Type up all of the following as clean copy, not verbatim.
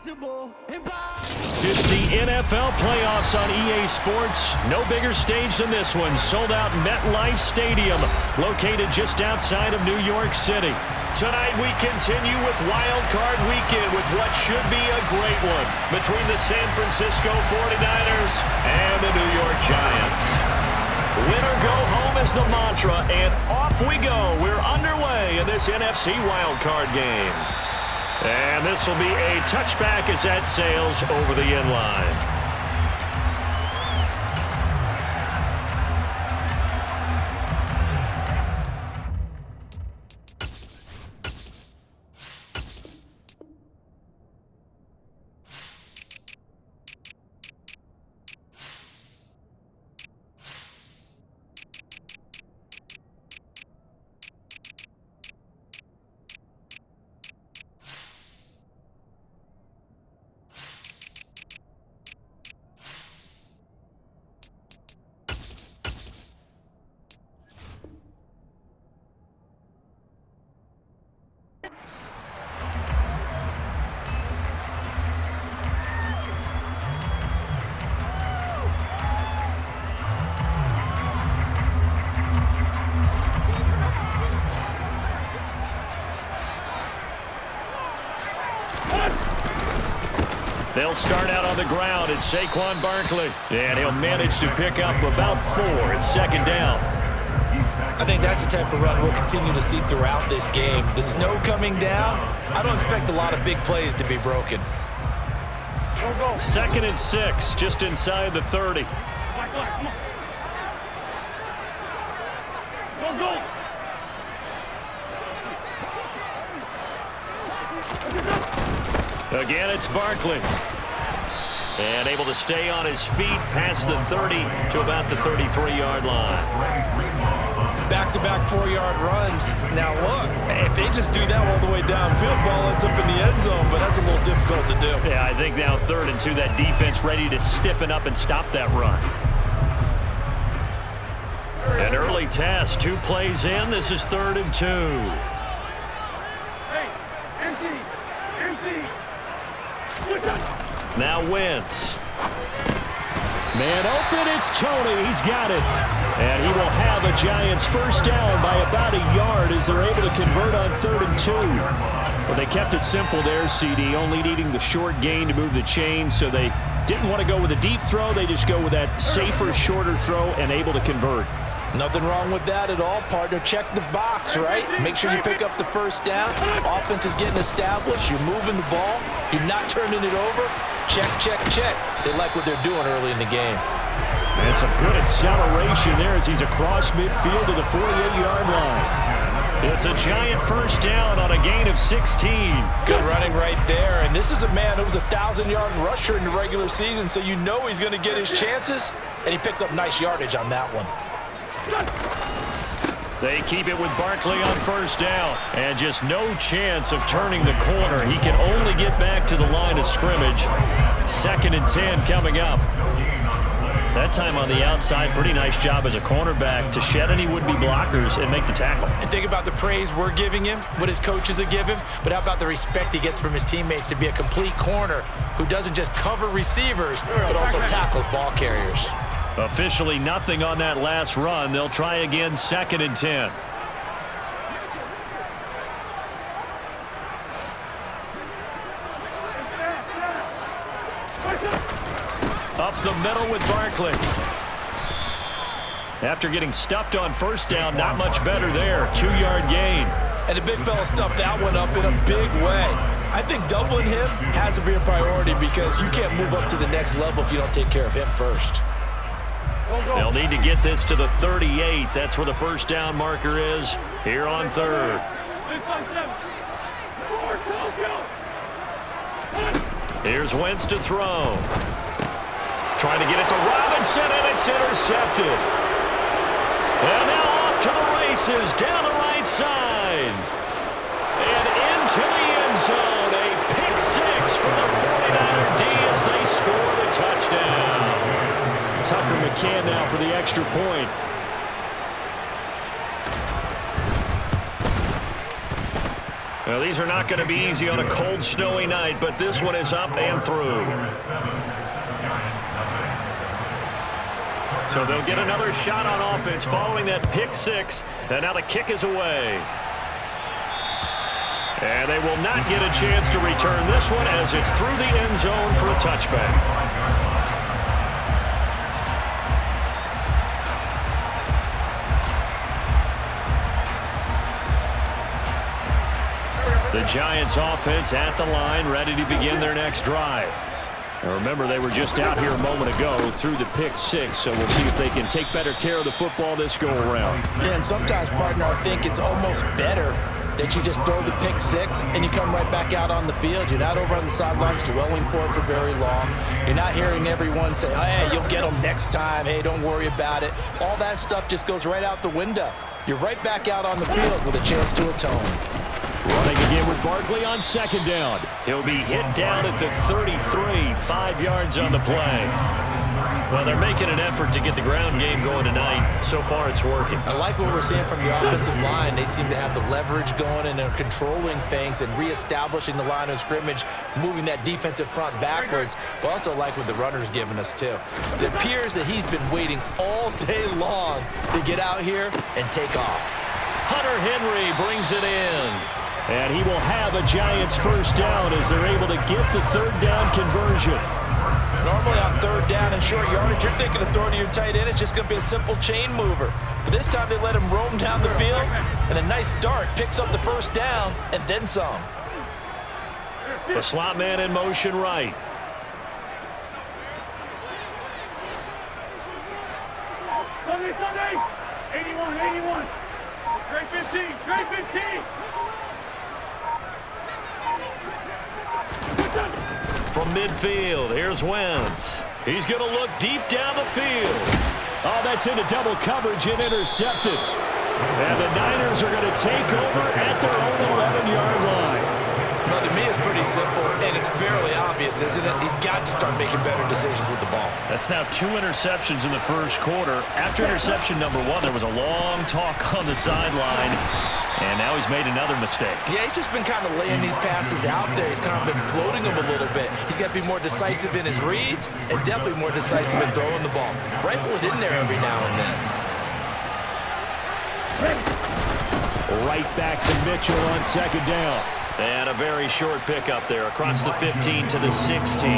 It's the NFL playoffs on EA Sports. No bigger stage than this one. Sold out MetLife Stadium, located just outside of New York City. Tonight we continue with Wild Card Weekend with what should be a great one between the San Francisco 49ers and the New York Giants. Win or go home is the mantra, and off we go. We're underway in this NFC Wild Card game. And this will be a touchback as that sails over the end line. They'll start out on the ground. It's Saquon Barkley. And he'll manage to pick up about 4. It's second down. I think that's the type of run we'll continue to see throughout this game. The snow coming down, I don't expect a lot of big plays to be broken. Second and 6, just inside the 30. Again, it's Barkley. And able to stay on his feet past the 30 to about the 33-yard line. Back-to-back 4-yard runs. Now, look, if they just do that all the way downfield, ball ends up in the end zone, but that's a little difficult to do. Yeah, I think now 3rd and 2, that defense ready to stiffen up and stop that run. An early test, 2 plays in. This is 3rd and 2. Now Wentz. Man open, it's Tony. He's got it. And he will have a Giants first down by about a yard as they're able to convert on 3rd and 2. Well, they kept it simple there, CD, only needing the short gain to move the chain, so they didn't want to go with a deep throw. They just go with that safer, shorter throw and able to convert. Nothing wrong with that at all, partner. Check the box, right? Make sure you pick up the first down. Offense is getting established. You're moving the ball. You're not turning it over. Check, check, check. They like what they're doing early in the game. And some good acceleration there as he's across midfield to the 48-yard line. It's a Giant first down on a gain of 16. Good running right there. And this is a man who was a 1,000-yard rusher in the regular season, so you know he's going to get his chances, and he picks up nice yardage on that one. They keep it with Barkley on first down. And just no chance of turning the corner. He can only get back to the line of scrimmage. 2nd and 10 coming up. That time on the outside, pretty nice job as a cornerback to shed any would-be blockers and make the tackle. And think about the praise we're giving him, what his coaches have given him, but how about the respect he gets from his teammates to be a complete corner who doesn't just cover receivers, but also tackles ball carriers. Officially nothing on that last run. They'll try again, 2nd and 10. Up the middle with Barkley. After getting stuffed on first down, not much better there. 2-yard gain. And the big fella stuffed that one up in a big way. I think doubling him has to be a priority because you can't move up to the next level if you don't take care of him first. They'll need to get this to the 38. That's where the first down marker is here on 3rd. Here's Wentz to throw. Trying to get it to Robinson, and it's intercepted. And now off to the races down the right side. And into the end zone. A pick 6 for the 49er D as they score the touchdown. Tucker McCann now for the extra point. Well, these are not going to be easy on a cold, snowy night, but this one is up and through. So they'll get another shot on offense following that pick six, and now the kick is away. And they will not get a chance to return this one as it's through the end zone for a touchback. The Giants offense at the line, ready to begin their next drive. Now remember, they were just out here a moment ago through the pick six, so we'll see if they can take better care of the football this go-around. Yeah, and sometimes, partner, I think it's almost better that you just throw the pick six and you come right back out on the field. You're not over on the sidelines dwelling for it for very long. You're not hearing everyone say, oh, hey, you'll get them next time. Hey, don't worry about it. All that stuff just goes right out the window. You're right back out on the field with a chance to atone. Running again with Barkley on second down. He'll be hit down at the 33, 5 yards on the play. Well, they're making an effort to get the ground game going tonight. So far, it's working. I like what we're seeing from the offensive line. They seem to have the leverage going, and they're controlling things and reestablishing the line of scrimmage, moving that defensive front backwards, but also like what the runner's giving us, too. It appears that he's been waiting all day long to get out here and take off. Hunter Henry brings it in. And he will have a Giants first down as they're able to get the third down conversion. Normally on third down and short yardage, you're thinking of throwing to your tight end. It's just going to be a simple chain mover. But this time they let him roam down the field, and a nice dart picks up the first down and then some. The slot man in motion right. Sunday, 81. Straight 15. From midfield, here's Wentz. He's going to look deep down the field. Oh, that's into double coverage and intercepted. And the Niners are going to take over at their own 11-yard line. Well, to me, it's pretty simple, and it's fairly obvious, isn't it? He's got to start making better decisions with the ball. That's now 2 interceptions in the first quarter. After interception number 1, there was a long talk on the sideline, and now he's made another mistake. Yeah, he's just been kind of laying these passes out there. He's kind of been floating them a little bit. He's got to be more decisive in his reads and definitely more decisive in throwing the ball. Rifle it in there every now and then. Right back to Mitchell on second down. And a very short pickup there across the 15 to the 16.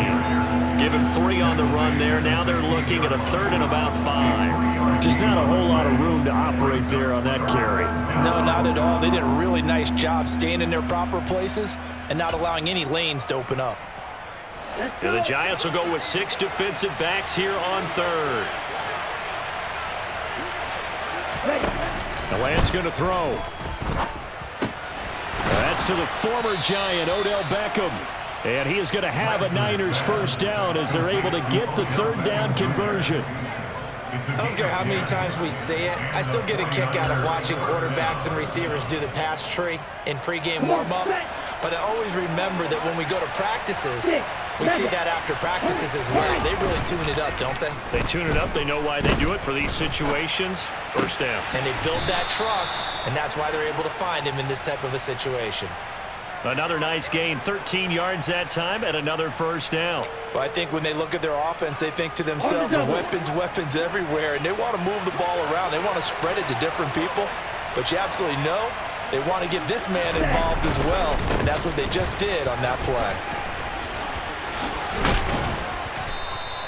Give him 3 on the run there. Now they're looking at a third and about 5. Just not a whole lot of room to operate there on that carry. No, not at all. They did a really nice job staying in their proper places and not allowing any lanes to open up. And the Giants will go with 6 defensive backs here on third. The Lance going to throw. That's to the former Giant, Odell Beckham. And he is going to have a Niners first down as they're able to get the third down conversion. I don't care how many times we say it, I still get a kick out of watching quarterbacks and receivers do the pass tree in pregame warm-up. But I always remember that when we go to practices, we see that after practices as well. They really tune it up, don't they? They tune it up. They know why they do it for these situations. First down. And they build that trust, and that's why they're able to find him in this type of a situation. Another nice gain, 13 yards that time, and another first down. Well, I think when they look at their offense, they think to themselves, weapons everywhere, and they want to move the ball around. They want to spread it to different people, but you absolutely know they want to get this man involved as well, and that's what they just did on that play.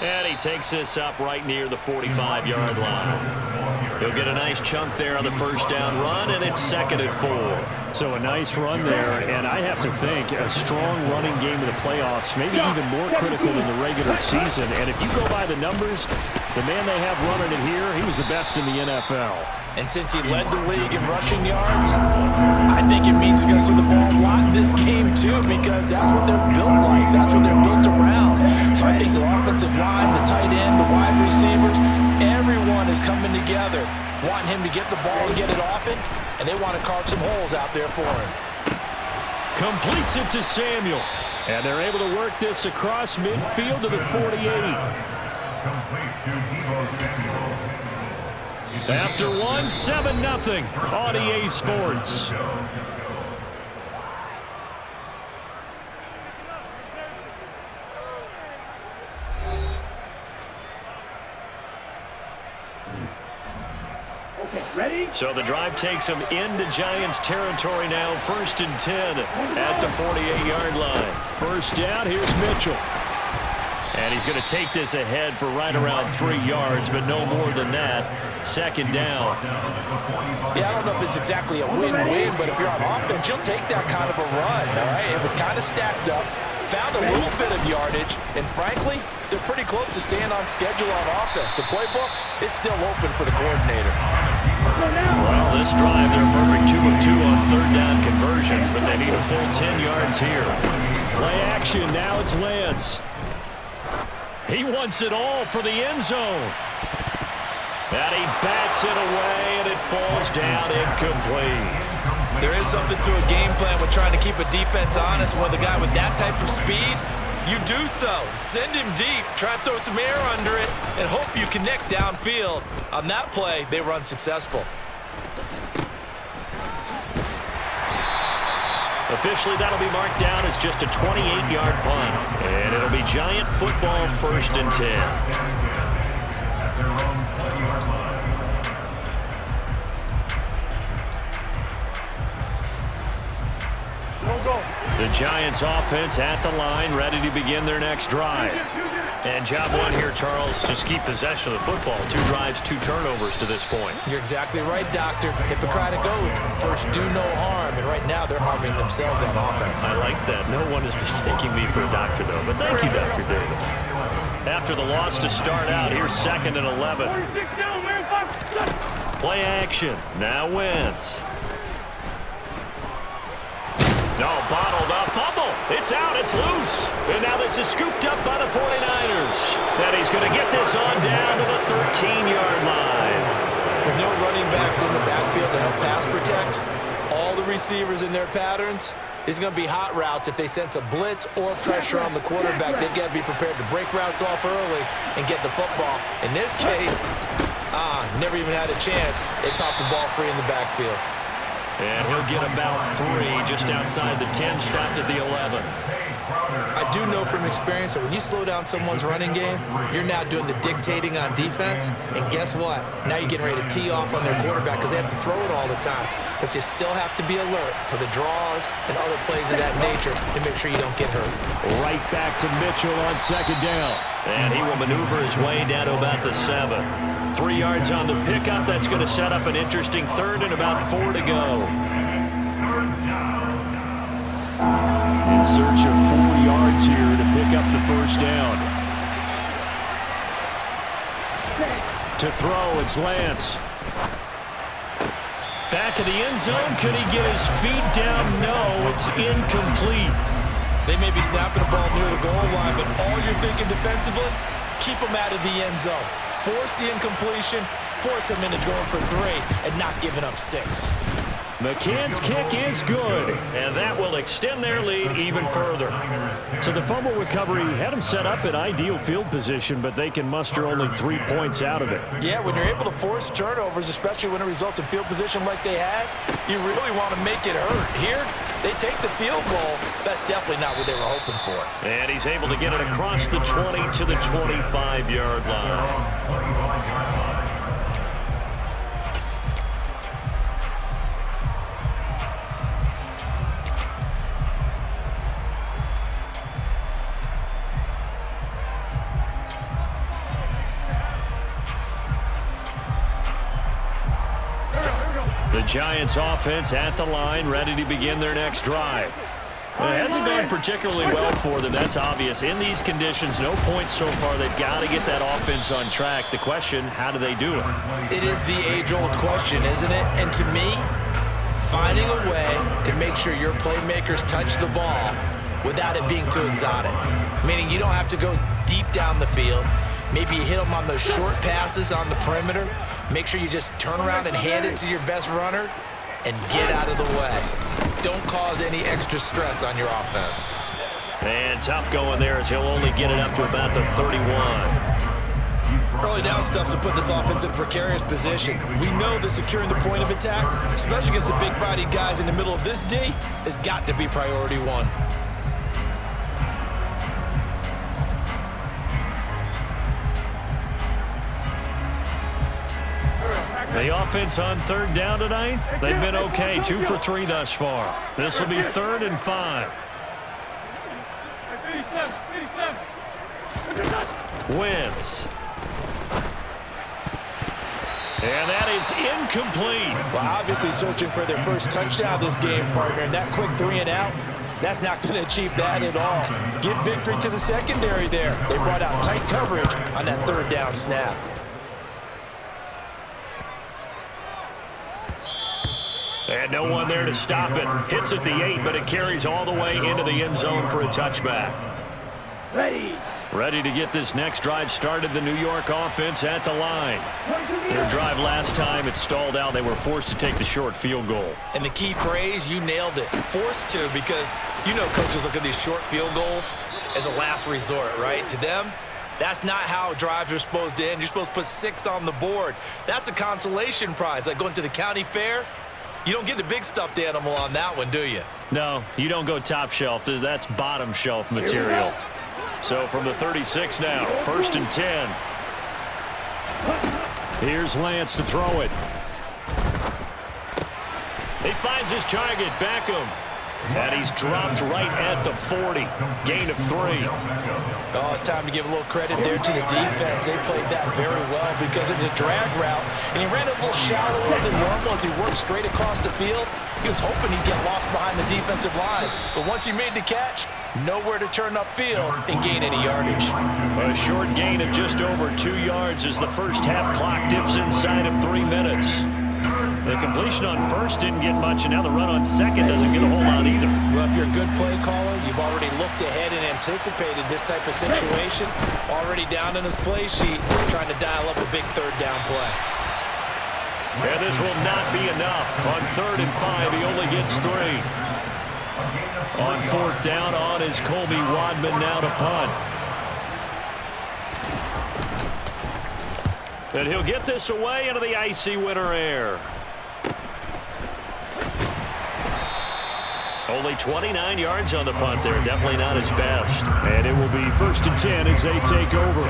And he takes this up right near the 45-yard line. He'll get a nice chunk there on the first down run, and it's 2nd and 4. So a nice run there, and I have to think a strong running game in the playoffs, maybe even more critical than the regular season. And if you go by the numbers, the man they have running it here, he was the best in the NFL. And since he led the league in rushing yards, I think it means he's going to see the ball a lot in this game, too, because that's what they're built like. That's what they're built around. So I think the offensive line, the tight end, the wide receivers, everyone is coming together, wanting him to get the ball and get it often, and they want to carve some holes out there for him. Completes it to Samuel. And they're able to work this across midfield to the 48. After 1, 7-0 on EA Sports. So the drive takes them into Giants territory now. 1st and 10 at the 48-yard line. First down, here's Mitchell. And he's going to take this ahead for right around 3 yards, but no more than that. 2nd down. Yeah, I don't know if it's exactly a win-win, but if you're on offense, you'll take that kind of a run, all right? It was kind of stacked up, found a little bit of yardage, and frankly, they're pretty close to staying on schedule on offense. The playbook is still open for the coordinator. Well, this drive, they're perfect 2 of 2 on 3rd down conversions, but they need a full 10 yards here. Play action, now it's Lance. He wants it all for the end zone. And he bats it away, and it falls down incomplete. There is something to a game plan with trying to keep a defense honest. With a guy with that type of speed, you do so. Send him deep, try and throw some air under it, and hope you connect downfield. On that play, they run successful. Officially, that'll be marked down as just a 28-yard punt. And it'll be Giant football, 1st and 10. The Giants offense at the line, ready to begin their next drive. And job one here, Charles, just keep possession of the football. 2 drives, 2 turnovers to this point. You're exactly right, Doctor. Hippocratic oath. First, do no harm. And right now, they're harming themselves on offense. I like that. No one is mistaking me for a doctor, though. But thank you, Dr. Davis. After the loss to start out, here's 2nd and 11. Play action. Now Wentz. No, bottled up. Fumble. It's out. It's loose. And now this is scooped up by the 49ers. And he's going to get this on down to the 13-yard line. With no running backs in the backfield to help pass protect, all the receivers in their patterns, is going to be hot routes. If they sense a blitz or pressure on the quarterback, they've got to be prepared to break routes off early and get the football. In this case, never even had a chance. They popped the ball free in the backfield. And he'll get about 3 just outside the 10, stopped at the 11. I do know from experience that when you slow down someone's running game, you're now doing the dictating on defense. And guess what? Now you're getting ready to tee off on their quarterback because they have to throw it all the time. But you still have to be alert for the draws and other plays of that nature to make sure you don't get hurt. Right back to Mitchell on 2nd down. And he will maneuver his way down to about the 7. 3 yards on the pickup. That's going to set up an interesting 3rd and about 4 to go. In search of 4 yards here to pick up the 1st down. To throw, it's Lance. Back of the end zone. Could he get his feet down? No, it's incomplete. They may be snapping the ball near the goal line, but all you're thinking defensively, keep them out of the end zone. Force the incompletion, force them into going for 3, and not giving up 6. McCann's kick is good, and that will extend their lead even further. So the fumble recovery had them set up in ideal field position, but they can muster only 3 points out of it. Yeah, when you're able to force turnovers, especially when it results in field position like they had, you really want to make it hurt. Here, they take the field goal. That's definitely not what they were hoping for. And he's able to get it across the 20 to the 25-yard line. The Giants offense at the line, ready to begin their next drive. Well, it hasn't gone particularly well for them, that's obvious. In these conditions, no points so far. They've got to get that offense on track. The question, how do they do it? It is the age-old question, isn't it? And to me, finding a way to make sure your playmakers touch the ball without it being too exotic. Meaning you don't have to go deep down the field. Maybe you hit them on those short passes on the perimeter. Make sure you just turn around and hand it to your best runner and get out of the way. Don't cause any extra stress on your offense. And tough going there as he'll only get it up to about the 31. Early down stuff will put this offense in a precarious position. We know that securing the point of attack, especially against the big-bodied guys in the middle of this D, has got to be priority 1. The offense on third down tonight, they've been okay, 2 for 3 thus far. This will be 3rd and 5. Wentz. And that is incomplete. Well, obviously searching for their first touchdown this game, partner, and that quick 3 and out, that's not going to achieve that at all. Give victory to the secondary there. They brought out tight coverage on that 3rd down snap. And no one there to stop it. Hits at the 8, but it carries all the way into the end zone for a touchback. Ready to get this next drive started, the New York offense at the line. Their drive last time, it stalled out. They were forced to take the short field goal. And the key phrase, you nailed it. Forced to, because you know coaches look at these short field goals as a last resort, right? To them, that's not how drives are supposed to end. You're supposed to put 6 on the board. That's a consolation prize, like going to the county fair. You don't get the big stuffed animal on that one, do you? No, you don't go top shelf. That's bottom shelf material. So from the 36 now, 1st and 10. Here's Lance to throw it. He finds his target, Beckham. And he's dropped right at the 40. Gain of 3. Oh, it's time to give a little credit there to the defense. They played that very well because it was a drag route, and he ran a little shallower than normal as he worked straight across the field. He was hoping he'd get lost behind the defensive line, but once he made the catch, nowhere to turn upfield and gain any yardage. A short gain of just over 2 yards as the first half clock dips inside of 3 minutes. The completion on first didn't get much, and now the run on second doesn't get a whole lot either. Well, if you're a good play caller, you've already looked ahead and anticipated this type of situation. Already down in his play sheet, trying to dial up a big 3rd down play. And this will not be enough. On 3rd and 5, he only gets 3. On 4th down, on is Colby Wadman now to punt. And he'll get this away into the icy winter air. Only 29 yards on the punt there. Definitely not his best. And it will be 1st and 10 as they take over.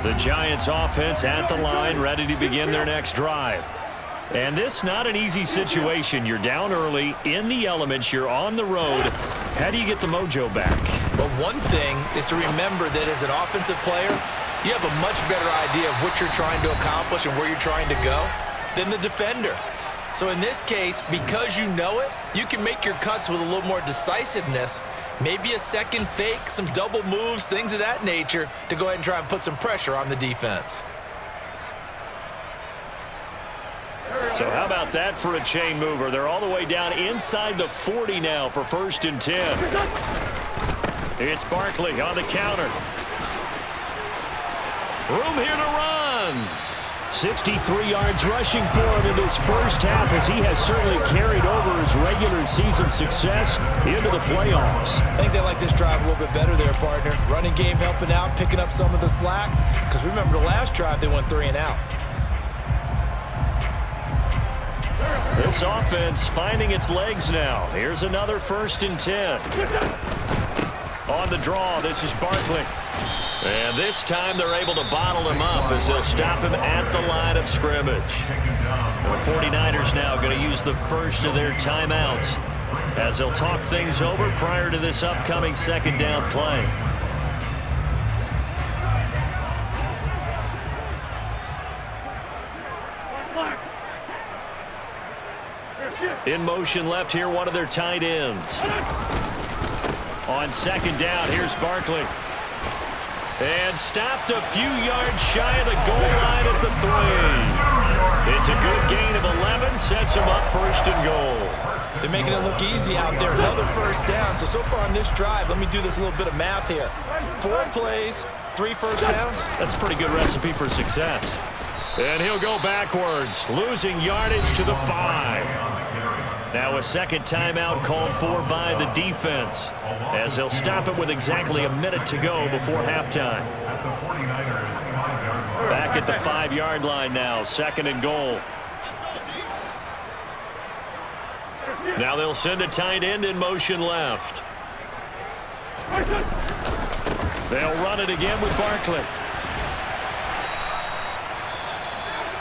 The Giants offense at the line, ready to begin their next drive. And this not an easy situation. You're down early, in the elements, you're on the road. How do you get the mojo back? But one thing is to remember that as an offensive player, you have a much better idea of what you're trying to accomplish and where you're trying to go than the defender. So in this case, because you know it, you can make your cuts with a little more decisiveness, maybe a second fake, some double moves, things of that nature, to go ahead and try and put some pressure on the defense. So how about that for a chain mover? They're all the way down inside the 40 now for 1st and 10. It's Barkley on the counter. Room here to run. 63 yards rushing for him in his first half, as he has certainly carried over his regular season success into the playoffs. I think they like this drive a little bit better there, partner. Running game helping out, picking up some of the slack. Because remember, the last drive they went 3 and out. This offense finding its legs now. Here's another 1st and 10. On the draw, this is Barkley. And this time they're able to bottle him up as they'll stop him at the line of scrimmage. The 49ers now going to use the first of their timeouts as they'll talk things over prior to this upcoming 2nd down play. In motion left here, one of their tight ends. On 2nd down, here's Barkley. And stopped a few yards shy of the goal line at the 3. It's a good gain of 11, sets him up 1st and goal. They're making it look easy out there. Another 1st down. So far on this drive, let me do this little bit of math here. 4 plays, 3 first downs. That's a pretty good recipe for success. And he'll go backwards, losing yardage to the 5. Now a 2nd timeout called for by the defense, as they'll stop it with exactly a minute to go before halftime. Back at the 5-yard line now, 2nd and goal. Now they'll send a tight end in motion left. They'll run it again with Barkley.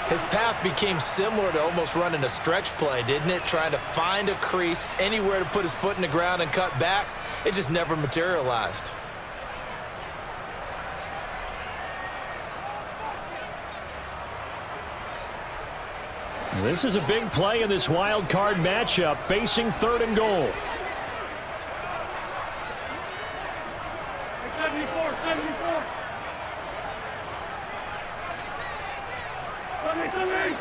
His path became similar to almost running a stretch play, didn't it? Trying to find a crease, anywhere to put his foot in the ground and cut back. It just never materialized. This is a big play in this wild card matchup, facing 3rd and goal. 74, 74. Somebody.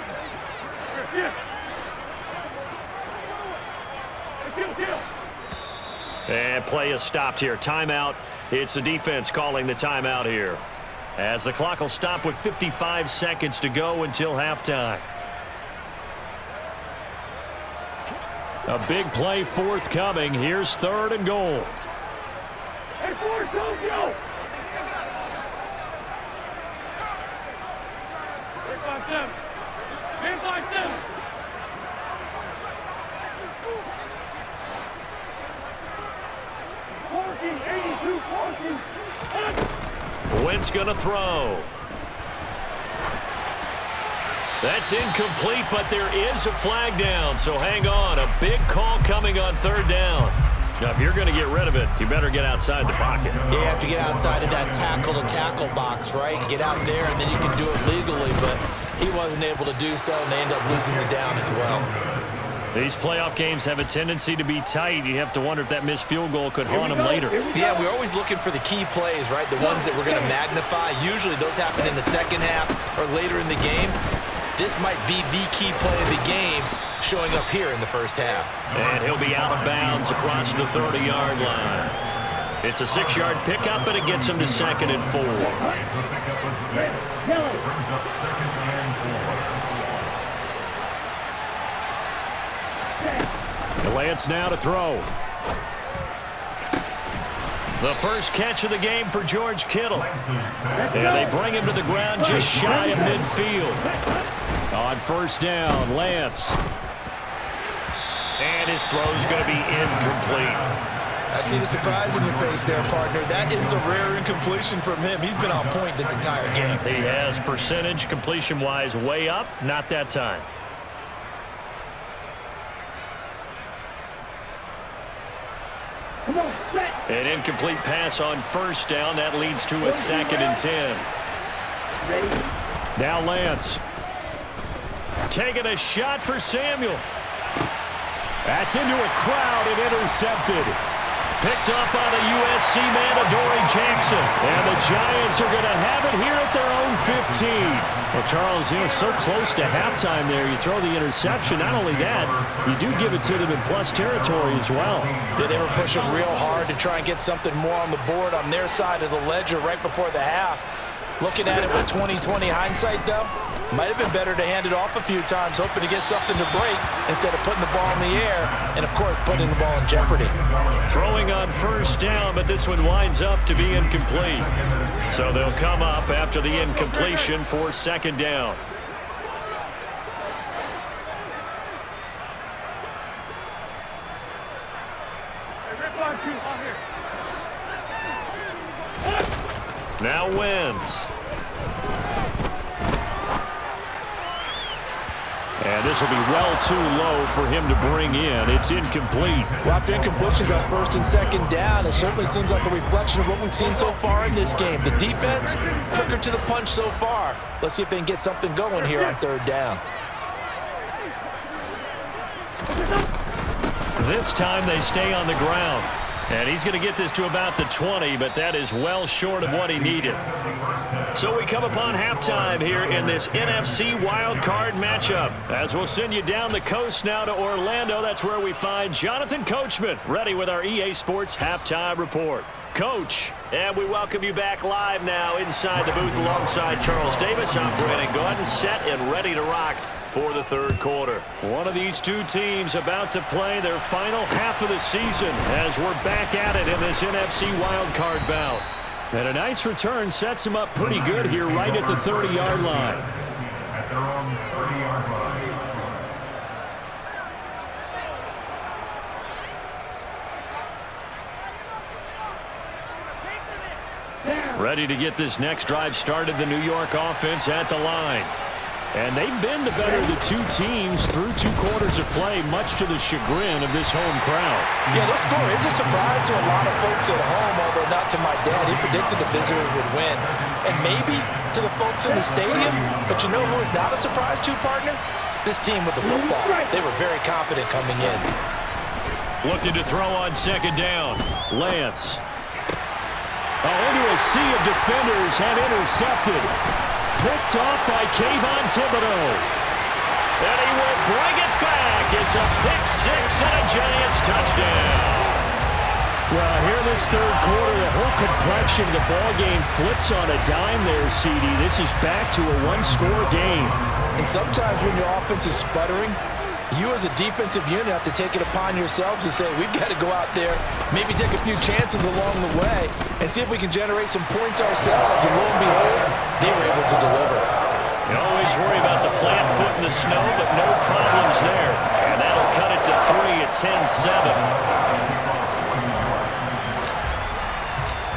Kill. And play is stopped here. Timeout. It's the defense calling the timeout here, as the clock will stop with 55 seconds to go until halftime. A big play forthcoming. Here's 3rd and goal. Hey, Ford, don't go! 3-5-7. 10-5-7. Parking, 82, parking. Wentz gonna throw. That's incomplete, but there is a flag down, so hang on. A big call coming on 3rd down. Now, if you're going to get rid of it, you better get outside the pocket. You have to get outside of that tackle-to-tackle box, right? Get out there, and then you can do it legally, but he wasn't able to do so, and they end up losing the down as well. These playoff games have a tendency to be tight. You have to wonder if that missed field goal could haunt them later. Yeah, we're always looking for the key plays, right? The ones that we're going to magnify. Usually those happen in the second half or later in the game. This might be the key play of the game showing up here in the first half. And he'll be out of bounds across the 30-yard line. It's a 6-yard pickup, but it gets him to 2nd and 4. Lance now to throw. The first catch of the game for George Kittle. And they bring him to the ground just shy of midfield. On 1st down, Lance. And his throw's going to be incomplete. I see the surprise in your face there, partner. That is a rare incompletion from him. He's been on point this entire game. He has percentage completion-wise way up, not that time. An incomplete pass on 1st down. That leads to a 2nd and 10. Now Lance. Taking a shot for Samuel. That's into a crowd and intercepted. Picked up by the USC man, Adoree Jackson. And the Giants are going to have it here at their own 15. Well, Charles, so close to halftime there. You throw the interception. Not only that, you do give it to them in plus territory as well. Yeah, they were pushing real hard to try and get something more on the board on their side of the ledger right before the half. Looking at it with 20/20 hindsight, though, might have been better to hand it off a few times, hoping to get something to break instead of putting the ball in the air and, of course, putting the ball in jeopardy. Throwing on 1st down, but this one winds up to be incomplete. So they'll come up after the incompletion for 2nd down. Now Wentz. And this will be well too low for him to bring in. It's incomplete. Well, after incompletions on 1st and 2nd down, it certainly seems like a reflection of what we've seen so far in this game. The defense, quicker to the punch so far. Let's see if they can get something going here on 3rd down. This time they stay on the ground. And he's going to get this to about the 20, but that is well short of what he needed. So we come upon halftime here in this NFC wildcard matchup. As we'll send you down the coast now to Orlando. That's where we find Jonathan Coachman ready with our EA Sports halftime report. Coach, and we welcome you back live now inside the booth alongside Charles Davis, operating good and set and ready to rock for the 3rd quarter. One of these two teams about to play their final half of the season as we're back at it in this NFC wildcard bout. And a nice return sets them up pretty good here right at the 30-yard line. At their own 30-yard line. Ready to get this next drive started, the New York offense at the line. And they've been the better of the two teams through 2 quarters of play, much to the chagrin of this home crowd. Yeah, this score is a surprise to a lot of folks at home, although not to my dad. He predicted the visitors would win. And maybe to the folks in the stadium, but you know who is not a surprise to, partner? This team with the football. They were very confident coming in. Looking to throw on 2nd down. Lance. Into a sea of defenders and intercepted. Picked off by Kayvon Thibodeau. And he will bring it back. It's a pick 6 and a Giants touchdown. Well, here in this 3rd quarter, the whole complexion of the ball game flips on a dime there, CD. This is back to a 1-score game. And sometimes when your offense is sputtering, you as a defensive unit have to take it upon yourselves to say, we've got to go out there, maybe take a few chances along the way, and see if we can generate some points ourselves. And lo and behold, they were able to deliver. You always worry about the plant foot in the snow, but no problems there. And that'll cut it to 3 at 10-7.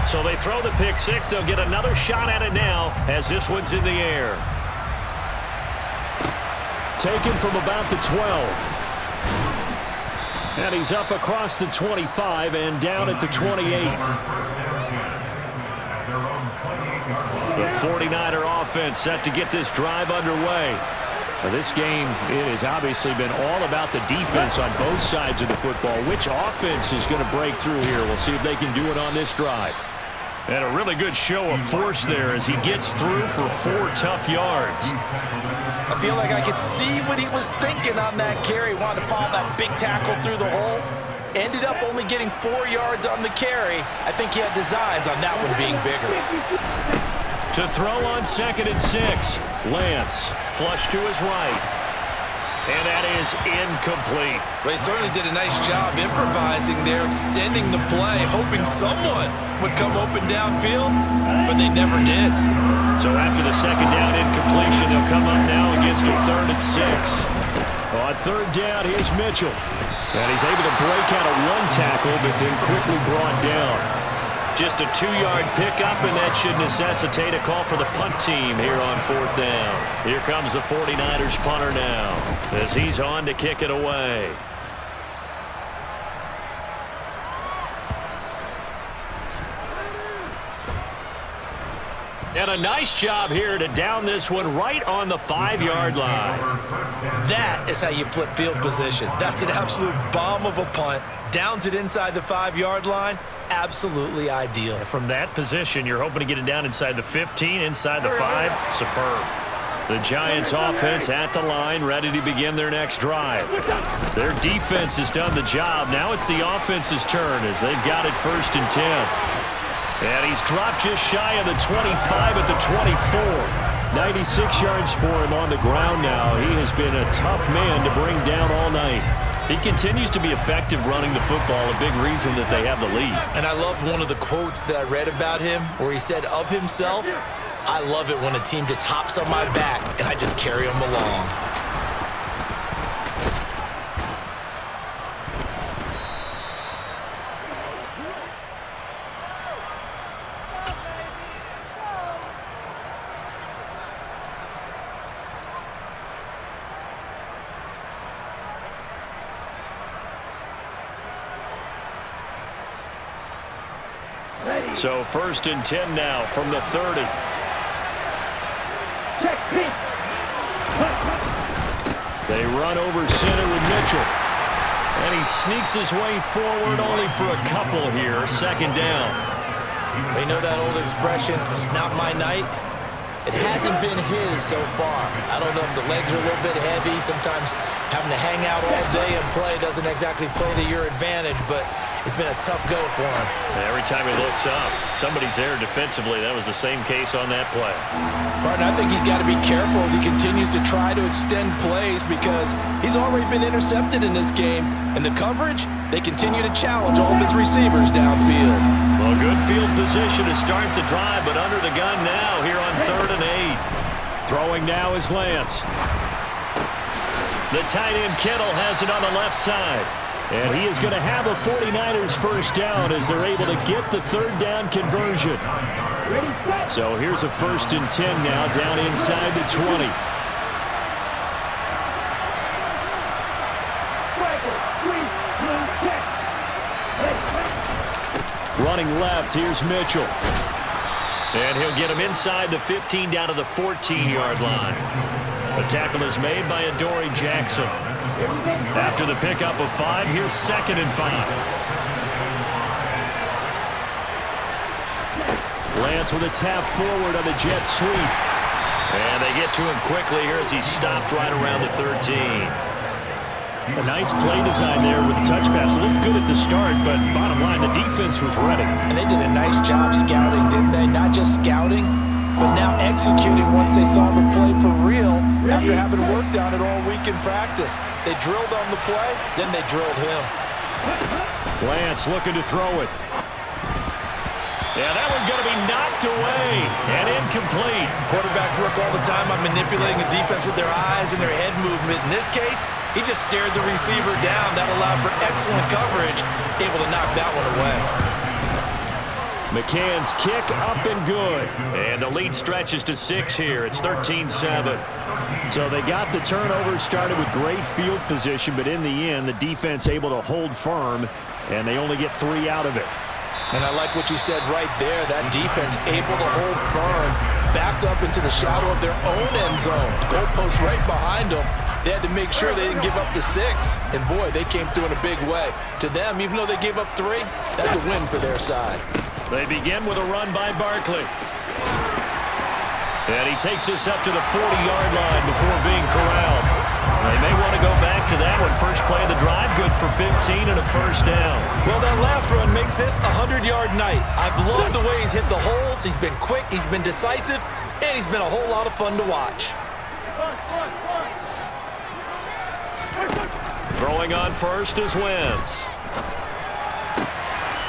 So they throw the pick 6. They'll get another shot at it now as this one's in the air. Taken from about the 12. And he's up across the 25 and down at the 28. The 49er offense set to get this drive underway. Well, this game, it has obviously been all about the defense on both sides of the football. Which offense is going to break through here? We'll see if they can do it on this drive. And a really good show of force there as he gets through for 4 tough yards. I feel like I could see what he was thinking on that carry. Wanted to follow that big tackle through the hole. Ended up only getting 4 yards on the carry. I think he had designs on that one being bigger. To throw on 2nd and 6. Lance, flush to his right. And that is incomplete. Well, he certainly did a nice job improvising there, extending the play, hoping someone would come open downfield, but they never did. So after the 2nd down incompletion, they'll come up now against a 3rd and 6. On 3rd down, here's Mitchell. And he's able to break out of 1 tackle, but then quickly brought down. Just a 2-yard pickup, and that should necessitate a call for the punt team here on 4th down. Here comes the 49ers punter now as he's on to kick it away. And a nice job here to down this one right on the 5-yard line. That is how you flip field position. That's an absolute bomb of a punt. Downs it inside the 5-yard line. Absolutely ideal. From that position, you're hoping to get it down inside the 15, inside the 5. Superb. The Giants offense at the line, ready to begin their next drive. Their defense has done the job. Now it's the offense's turn as they've got it 1st and 10. And he's dropped just shy of the 25 at the 24. 96 yards for him on the ground now. He has been a tough man to bring down all night. He continues to be effective running the football, a big reason that they have the lead. And I love one of the quotes that I read about him where he said of himself, I love it when a team just hops on my back and I just carry them along. So 1st and 10 now from the 30. They run over center with Mitchell. And he sneaks his way forward only for a couple here. 2nd down. They know that old expression, it's not my night. It hasn't been his so far. I don't know if the legs are a little bit heavy. Sometimes having to hang out all day and play doesn't exactly play to your advantage, but it's been a tough go for him. Every time he looks up, somebody's there defensively. That was the same case on that play. Martin, I think he's got to be careful as he continues to try to extend plays because he's already been intercepted in this game. And the coverage, they continue to challenge all of his receivers downfield. Well, good field position to start the drive, but under the gun now here on 3rd and 8. Throwing now is Lance. The tight end Kittle has it on the left side. And he is going to have a 49ers 1st down as they're able to get the 3rd down conversion. So here's a 1st and 10 now down inside the 20. running left. Here's Mitchell. And he'll get him inside the 15 down to the 14-yard line. The tackle is made by Adoree Jackson. After the pickup of 5, here's 2nd and 5. Lance with a tap forward on the jet sweep. And they get to him quickly here as he stopped right around the 13. A nice play design there with the touch pass. Looked good at the start, but bottom line, the defense was ready. And they did a nice job scouting, didn't they? Not just scouting, but now executing once they saw the play for real after having worked on it all week in practice. They drilled on the play, then they drilled him. Lance looking to throw it. Yeah, that one's going to be knocked away and incomplete. Quarterbacks work all the time on manipulating a defense with their eyes and their head movement. In this case, he just stared the receiver down. That allowed for excellent coverage, able to knock that one away. McCann's kick up and good. And the lead stretches to 6 here. It's 13-7. So they got the turnover started with great field position, but in the end, the defense able to hold firm, and they only get 3 out of it. And I like what you said right there. That defense able to hold firm, backed up into the shadow of their own end zone. The goalpost right behind them. They had to make sure they didn't give up the 6. And, boy, they came through in a big way. To them, even though they gave up 3, that's a win for their side. They begin with a run by Barkley. And he takes this up to the 40-yard line before being corralled. They may want to go back to that one. First play of the drive, good for 15 and a first down. Well, that last run makes this a 100-yard night. I've loved the way he's hit the holes. He's been quick, he's been decisive, and he's been a whole lot of fun to watch. Throwing on first is Wentz.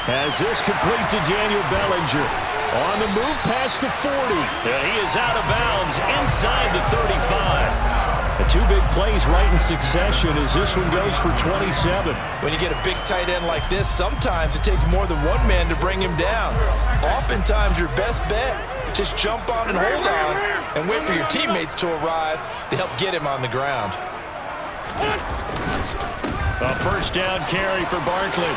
As this complete to Daniel Bellinger. On the move past the 40. And he is out of bounds inside the 35. The 2 big plays right in succession as this one goes for 27. When you get a big tight end like this, sometimes it takes more than one man to bring him down. Oftentimes, your best bet, just jump on and hold on and wait for your teammates to arrive to help get him on the ground. A first down carry for Barkley.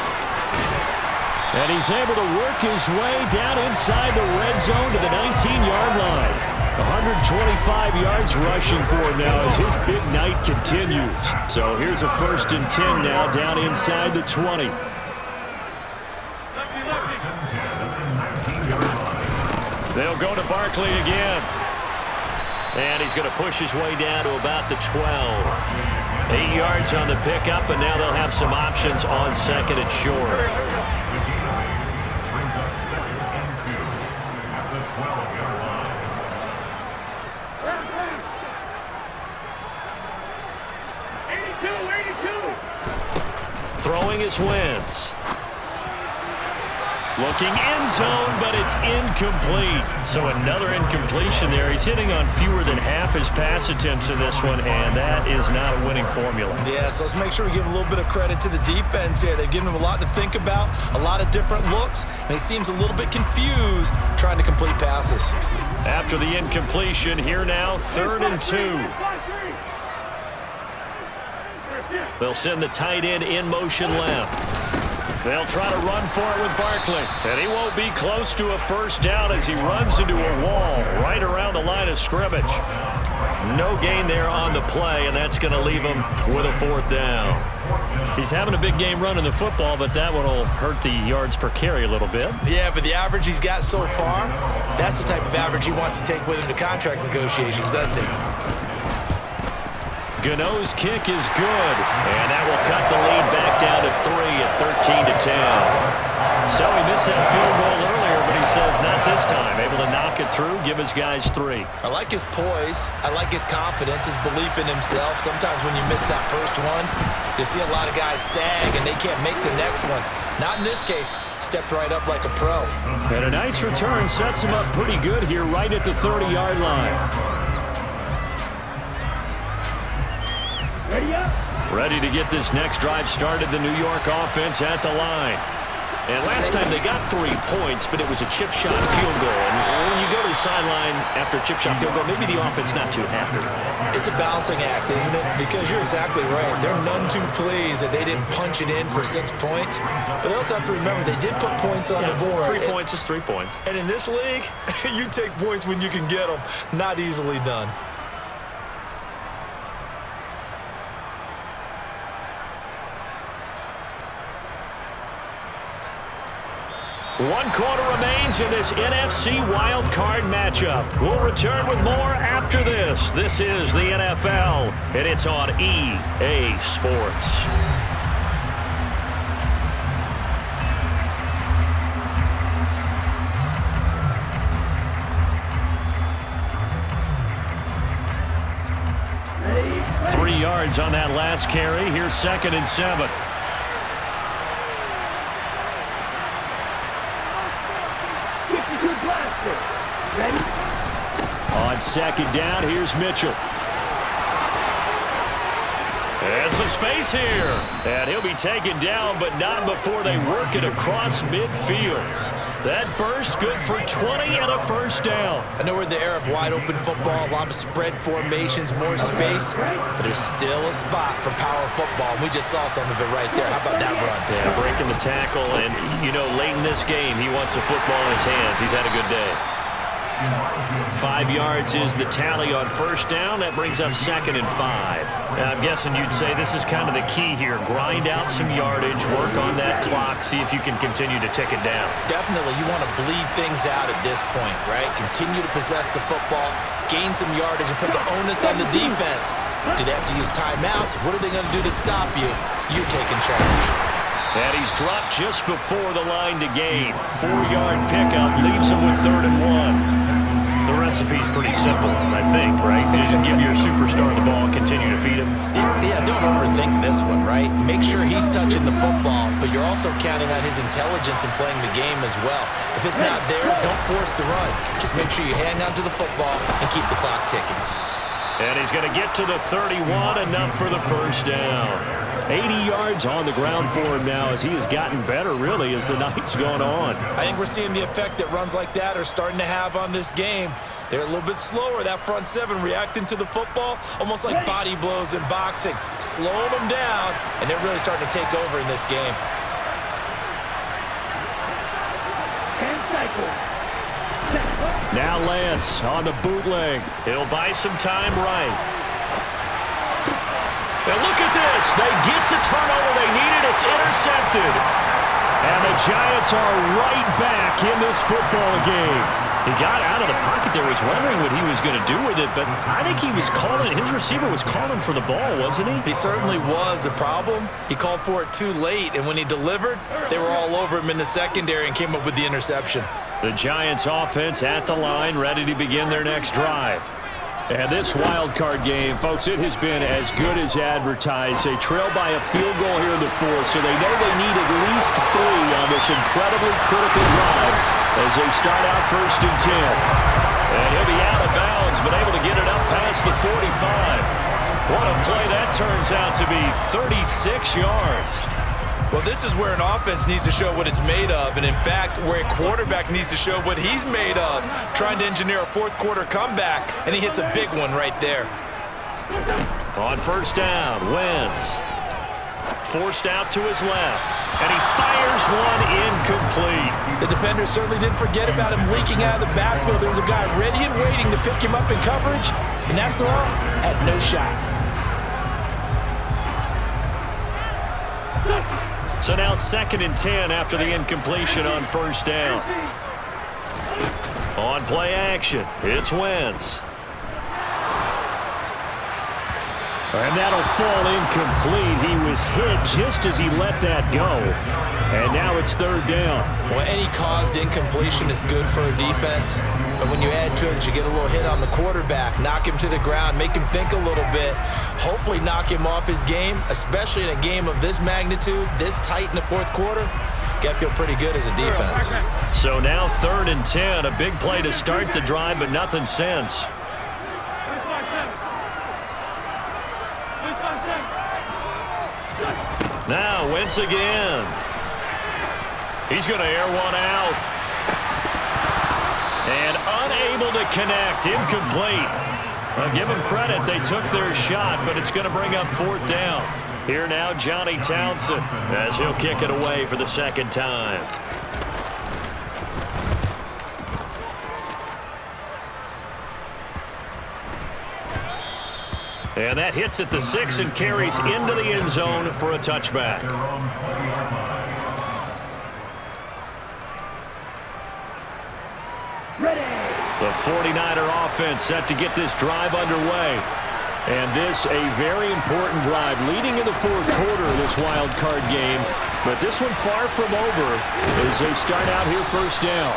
And he's able to work his way down inside the red zone to the 19-yard line. 125 yards rushing for him now as his big night continues. So here's a 1st and 10 now down inside the 20. They'll go to Barkley again. And he's going to push his way down to about the 12. 8 yards on the pickup, and now they'll have some options on 2nd and short. Throwing is Wentz. Looking end zone, but it's incomplete. So another incompletion there. He's hitting on fewer than half his pass attempts in this one, and that is not a winning formula. Yeah, so let's make sure we give a little bit of credit to the defense here. They've given him a lot to think about, a lot of different looks, and he seems a little bit confused trying to complete passes. After the incompletion, here now, 3rd and 2. They'll send the tight end in motion left. They'll try to run for it with Barkley. And he won't be close to a first down as he runs into a wall right around the line of scrimmage. No gain there on the play, and that's going to leave him with a 4th down. He's having a big game running the football, but that one will hurt the yards per carry a little bit. Yeah, but the average he's got so far, that's the type of average he wants to take with him to contract negotiations, doesn't he? Gano's kick is good, and that will cut the lead back down to 3 at 13-10. So he missed that field goal earlier, but he says not this time. Able to knock it through, give his guys 3. I like his poise. I like his confidence, his belief in himself. Sometimes when you miss that first one, you see a lot of guys sag, and they can't make the next one. Not in this case. Stepped right up like a pro. And a nice return sets him up pretty good here right at the 30-yard line. Ready to get this next drive started, the New York offense at the line. And last time they got 3 points, but it was a chip shot field goal. And when you go to the sideline after a chip shot field goal, maybe the offense not too happy. It's a balancing act, isn't it? Because you're exactly right. They're none too pleased that they didn't punch it in for 6 points. But they also have to remember they did put points on the board. 3 points is 3 points. And in this league, you take points when you can get them. Not easily done. One quarter remains in this NFC wildcard matchup. We'll return with more after this. This is the NFL, and it's on EA Sports. Ready? 3 yards on that last carry. Here's 2nd and 7. On 2nd down, here's Mitchell. And some space here. And he'll be taken down, but not before they work it across midfield. That burst good for 20 and a first down. I know we're in the era of wide-open football, a lot of spread formations, more space, but there's still a spot for power football. We just saw some of it right there. How about that run? Yeah, breaking the tackle, and, you know, late in this game, he wants the football in his hands. He's had a good day. 5 yards is the tally on first down. That brings up 2nd and 5. Now, I'm guessing you'd say this is kind of the key here. Grind out some yardage, work on that clock, see if you can continue to tick it down. Definitely, you want to bleed things out at this point, right? Continue to possess the football, gain some yardage, and put the onus on the defense. Do they have to use timeouts? What are they going to do to stop you? You're taking charge. And he's dropped just before the line to gain. 4-yard pickup leaves him with 3rd and 1. The recipe's pretty simple, I think, right? Just give your superstar the ball and continue to feed him. Yeah, don't overthink this one, right? Make sure he's touching the football, but you're also counting on his intelligence in playing the game as well. If it's not there, don't force the run. Just make sure you hang on to the football and keep the clock ticking. And he's going to get to the 31, enough for the first down. 80 yards on the ground for him now as he has gotten better, really, as the night's gone on. I think we're seeing the effect that runs like that are starting to have on this game. They're a little bit slower, that front 7 reacting to the football, almost like body blows in boxing, slowing them down, and they're really starting to take over in this game. Now Lance on the bootleg. He'll buy some time right. And look at this. They get the turnover they needed. It's intercepted. And the Giants are right back in this football game. He got out of the pocket there. Was wondering what he was going to do with it, but I think he was calling. His receiver was calling for the ball, wasn't he? He certainly was. The problem, he called for it too late, and when he delivered, they were all over him in the secondary and came up with the interception. The Giants offense at the line, ready to begin their next drive. And this wild card game, folks, it has been as good as advertised. They trail by a field goal here in the 4th, so they know they need at least 3 on this incredibly critical drive as they start out 1st and 10. And he'll be out of bounds, but able to get it up past the 45. What a play that turns out to be, 36 yards. Well, this is where an offense needs to show what it's made of, and in fact, where a quarterback needs to show what he's made of, trying to engineer a 4th quarter comeback, and he hits a big one right there. On first down, Wentz forced out to his left, and he fires one incomplete. The defender certainly didn't forget about him leaking out of the backfield. There was a guy ready and waiting to pick him up in coverage, and that throw had no shot. So now 2nd and 10 after the incompletion on first down. On play action, it's Wentz. And that'll fall incomplete. He was hit just as he let that go. And now it's 3rd down. Well, any caused incompletion is good for a defense. But when you add to it, you get a little hit on the quarterback, knock him to the ground, make him think a little bit, hopefully knock him off his game, especially in a game of this magnitude, this tight in the 4th quarter. Got to feel pretty good as a defense. So now 3rd and 10, a big play to start the drive, but nothing since. Now Wentz again. He's going to air one out. And unable to connect. Incomplete. Well, give them credit. They took their shot, but it's going to bring up 4th down. Here now, Johnny Townsend, as he'll kick it away for the 2nd time. And that hits at the 6 and carries into the end zone for a touchback. The 49er offense set to get this drive underway. And this a very important drive leading in the 4th quarter of this wild card game. But this one far from over as they start out here 1st down.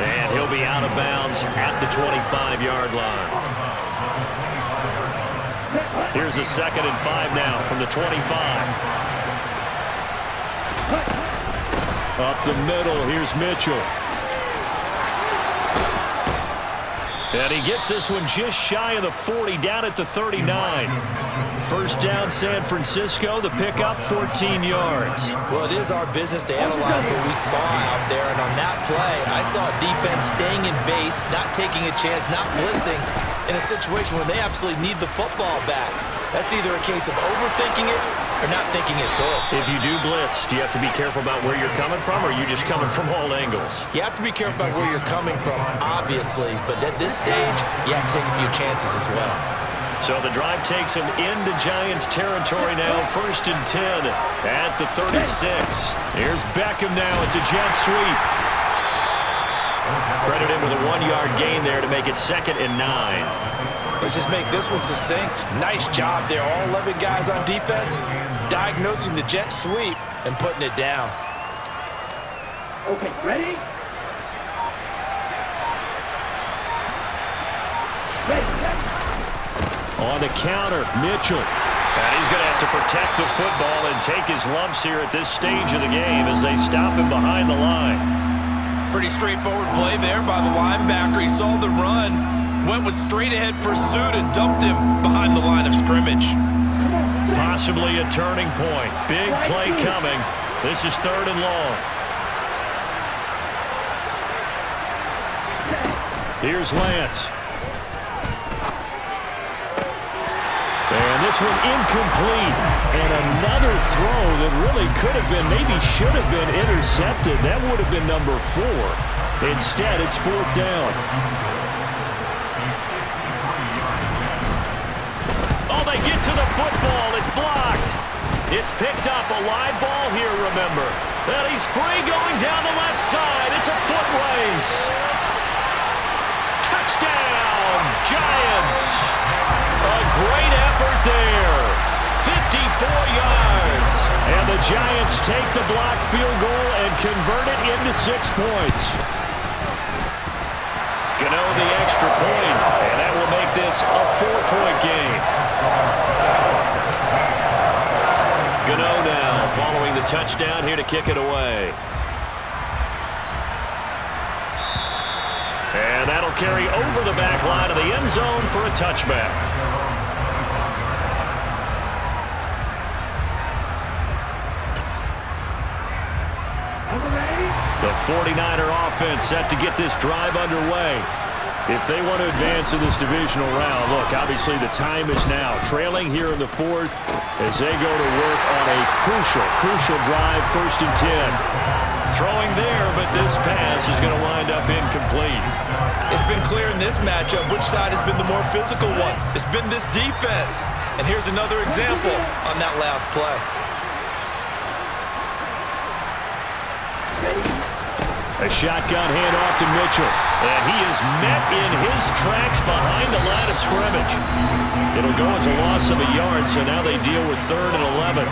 And he'll be out of bounds at the 25-yard line. Here's a 2nd and 5 now from the 25. Up the middle, here's Mitchell. And he gets this one just shy of the 40, down at the 39. 1st down, San Francisco. The pickup, 14 yards. Well, it is our business to analyze what we saw out there. And on that play, I saw a defense staying in base, not taking a chance, not blitzing in a situation where they absolutely need the football back. That's either a case of overthinking it or not thinking it through. If you do blitz, do you have to be careful about where you're coming from, or are you just coming from all angles? You have to be careful about where you're coming from, obviously, but at this stage, you have to take a few chances as well. So the drive takes him into Giants territory now, 1st and 10 at the 36. Here's Beckham now. It's a jet sweep. Credit him with a 1-yard gain there to make it 2nd and 9. Let's just make this one succinct. Nice job there. All 11 guys on defense diagnosing the jet sweep and putting it down. Okay, ready? On the counter, Mitchell. And he's going to have to protect the football and take his lumps here at this stage of the game as they stop him behind the line. Pretty straightforward play there by the linebacker. He saw the run, went with straight-ahead pursuit and dumped him behind the line of scrimmage. Possibly a turning point. Big play coming. This is 3rd and long. Here's Lance. And this one incomplete. And another throw that really could have been, maybe should have been intercepted. That would have been number 4. Instead, it's 4th down. Oh, they get to the football. It's blocked. It's picked up. A live ball here, remember. And he's free going down the left side. It's a foot race. Touchdown, Giants. A great effort there. 54 yards. And the Giants take the blocked field goal and convert it into 6 points. Gano the extra point, and that will make this a 4-point game. Gano now following the touchdown here to kick it away. And that'll carry over the back line of the end zone for a touchback. The 49er offense set to get this drive underway. If they want to advance in this divisional round, look, obviously the time is now. Trailing here in the 4th as they go to work on a crucial drive, 1st and 10. Throwing there, but this pass is going to wind up incomplete. It's been clear in this matchup which side has been the more physical one. It's been this defense. And here's another example on that last play. A shotgun handoff to Mitchell. And he is met in his tracks behind the line of scrimmage. It'll go as a loss of a yard, so now they deal with 3rd and 11.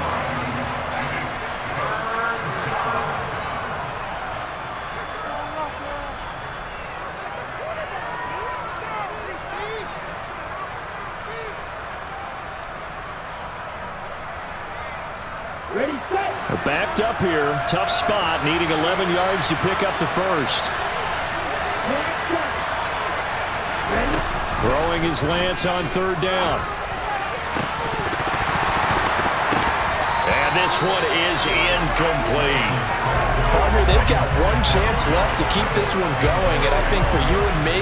Ready, set. They're backed up here. Tough spot, needing 11 yards to pick up the first. Throwing his Lance on 3rd down. And this one is incomplete. Partner, here. They've got one chance left to keep this one going, and I think for you and me,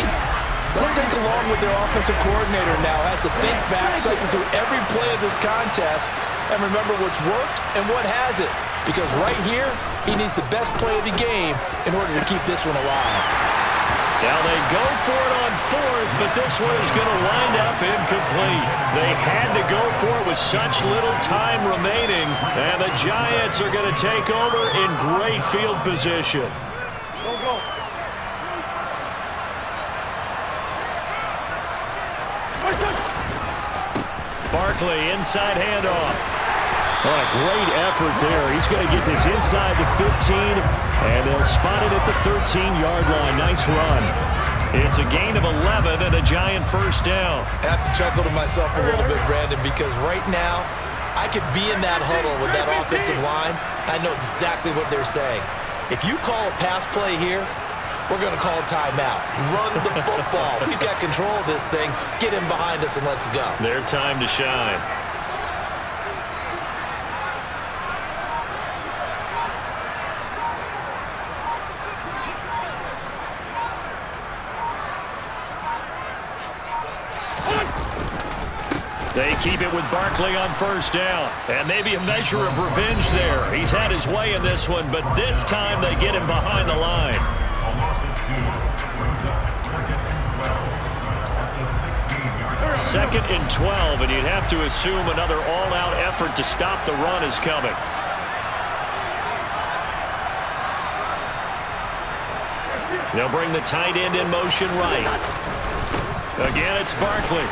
let's think along with their offensive coordinator now. Has to think back, cycle through every play of this contest, and remember what's worked and what hasn't. Because right here, he needs the best play of the game in order to keep this one alive. Now they go for it on fourth, but this one is going to wind up incomplete. They had to go for it with such little time remaining, and the Giants are going to take over in great field position. Go, go. Barkley, inside handoff. What a great effort there. He's going to get this inside the 15, and they'll spot it at the 13-yard line. Nice run. It's a gain of 11 and a Giant first down. I have to chuckle to myself a little bit, Brandon, because right now I could be in that huddle with that offensive line. I know exactly what they're saying. If you call a pass play here, we're going to call a timeout. Run the football. We've got control of this thing. Get in behind us and let's go. Their time to shine. They keep it with Barkley on first down. And maybe a measure of revenge there. He's had his way in this one, but this time they get him behind the line. Second and 12, and you'd have to assume another all-out effort to stop the run is coming. They'll bring the tight end in motion right. Again, it's Barkley.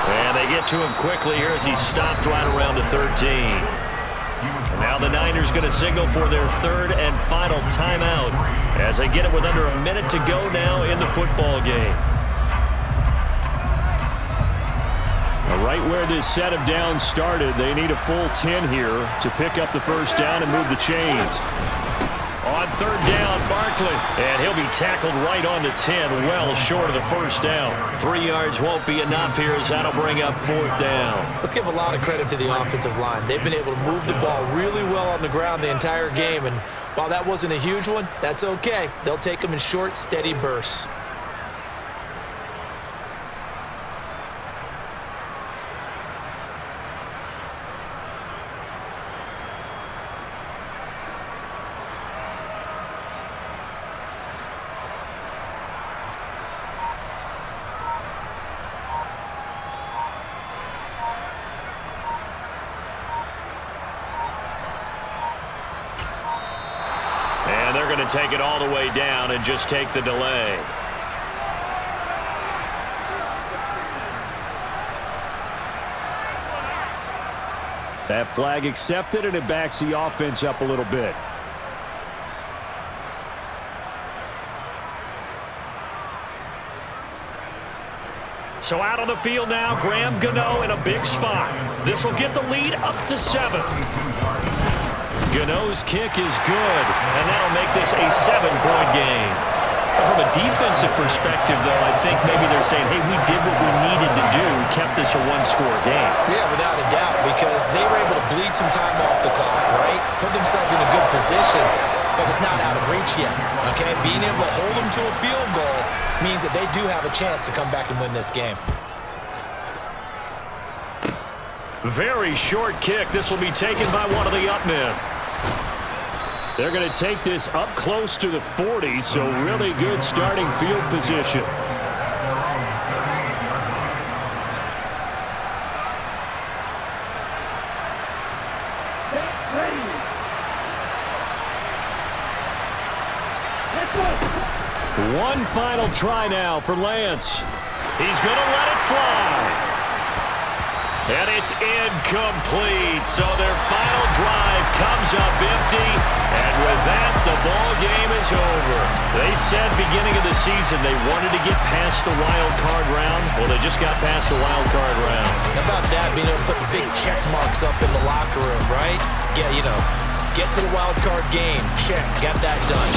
And they get to him quickly here as he stopped right around the 13. And now the Niners going to signal for their third and final timeout as they get it with under a minute to go now in the football game. Now, right where this set of downs started, they need a full 10 here to pick up the first down and move the chains. On third down, Barkley, and he'll be tackled right on the 10, well short of the first down. 3 yards won't be enough here as that'll bring up fourth down. Let's give a lot of credit to the offensive line. They've been able to move the ball really well on the ground the entire game, and while that wasn't a huge one, that's okay. They'll take them in short, steady bursts. Take it all the way down and just take the delay. That flag accepted, and it backs the offense up a little bit. So out on the field now, Graham Gano in a big spot. This will get the lead up to 7. Gano's kick is good, and that'll make this a 7-point game. From a defensive perspective, though, I think maybe they're saying, hey, we did what we needed to do, kept this a one-score game. Yeah, without a doubt, because they were able to bleed some time off the clock, right? Put themselves in a good position, but it's not out of reach yet, okay? Being able to hold them to a field goal means that they do have a chance to come back and win this game. Very short kick. This will be taken by one of the up men. They're going to take this up close to the 40, so really good starting field position. Ready. Let's go. One final try now for Lance. He's going to let it fly. And it's incomplete. So their final drive comes up empty. And with that, the ball game is over. They said beginning of the season they wanted to get past the wild card round. Well, they just got past the wild card round. How about that, being able to put the big check marks up in the locker room, right? Yeah, you know, get to the wild card game. Check. Got that done.